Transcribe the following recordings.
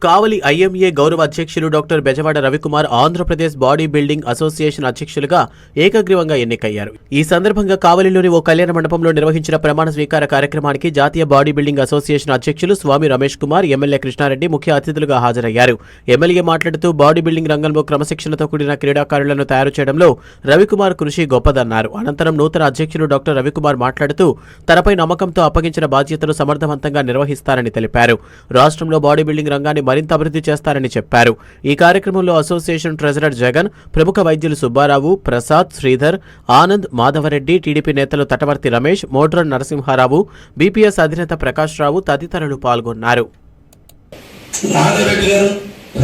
కావలి IMA గౌరవ అధ్యక్షులు doctor Bezawada Ravikumar Andhra Pradesh body building association అధ్యక్షులుగా ఏకగ్రీవంగా ఎన్నికయ్యారు. ఈ సందర్భంగా కావలిలోని ఓ కళ్యాణ మండపంలో నిర్వహించిన ప్రమాణ స్వీకార కార్యక్రమానికి జాతీయ బాడీ బిల్డింగ్ అసోసియేషన్ అధ్యక్షులు స్వామి రమేష్ కుమార్, ఎమ్మెల్యే కృష్ణారెడ్డి ముఖ్య అతిథులుగా హాజరయ్యారు. ఎమ్మెల్యే మాట్లాడుతూ బాడీ బిల్డింగ్ రంగంలో క్రమశిక్షణతో కూడిన క్రీడాకారులను తయారు చేయడంలో రవికుమార్ కృషి గొప్పదన్నారు. అనంతరం నూతన అధ్యక్షులు డాక్టర్ రవికుమార్ మాట్లాడుతూ తనపై నమ్మకంతో అప్పగించిన బాధ్యతను సమర్థవంతంగా నిర్వహిస్తారని తెలిపారు. రాష్ట్రంలో బాడీ బిల్డింగ్ రంగాన్ని మరింత అభివృద్ధి చేస్తారని చెప్పారు. ఈ కార్యక్రమంలో అసోసియేషన్ ట్రెజరర్ జగన్, ప్రముఖ వైద్యులు సుబ్బారావు, ప్రసాద్, శ్రీధర్, ఆనంద్, మాధవరెడ్డి, టీడీపీ నేతలు తటవర్తి రమేష్, మోడ్రన్ నరసింహారావు, బీపీఎస్ అధినేత ప్రకాష్ రావు తదితరులు పాల్గొన్నారు.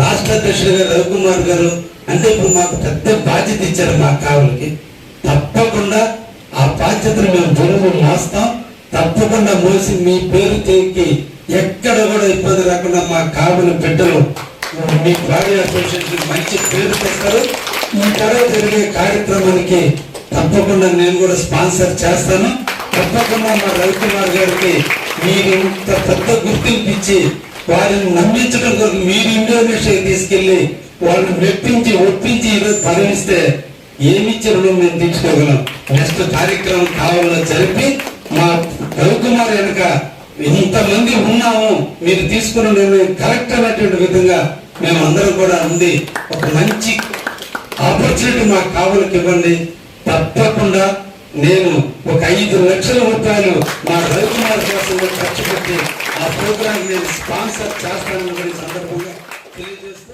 రాష్ట్ర అధ్యక్షుడు గారు రవికుమార్ గారు అంటే ఇప్పుడు మాకు పెద్ద బాధ్యత ఇచ్చారు. మా కావులకి తప్పకుండా ఆ బాధ్యతను మేము జరుగు మోస్తాం. తప్పకుండా మోసి మీ పేరు చేకి ఎక్కడ కూడా ఇబ్బంది రాకుండా మా కావుల బిడ్డలు మీ బాడీ అసోసియేషన్ మంచి పేరు తెస్తారు. ఈ కడ జరిగే కార్యక్రమానికి తప్పకుండా నేను కూడా స్పాన్సర్ చేస్తాను. తప్పకుండా మా రవికుమార్ గారికి మీరు ఇంత పెద్ద గుర్తింపు ఇచ్చి వారిని నమ్మించడం కొరకు మీరు ఇండోనేషియాకి తీసుకెళ్లి వాళ్ళని మెప్పించి ఒప్పించి ఈరోజు పరిమిస్తే ఏమిచ్చి రుణం మేము తీర్చుకోగలం. నెక్స్ట్ కార్యక్రమం కావాలో జరిపి మా రవికుమార్ వెనుక ఇంతమంది ఉన్నాము, మీరు తీసుకున్న నిర్ణయం కరెక్ట్ అనేటువంటి విధంగా మేము అందరం కూడా ఉంది. ఒక మంచి ఆపర్చునిటీ మాకు కావాలకి ఇవ్వండి. తప్పకుండా నేను ఒక 5 లక్షల రూపాయలు మా రవికుమార్ కోసం ఖర్చు పెట్టి ఆ ప్రోగ్రాం నేను స్పాన్సర్ చేస్తానని సందర్భంగా తెలియజేస్తాను.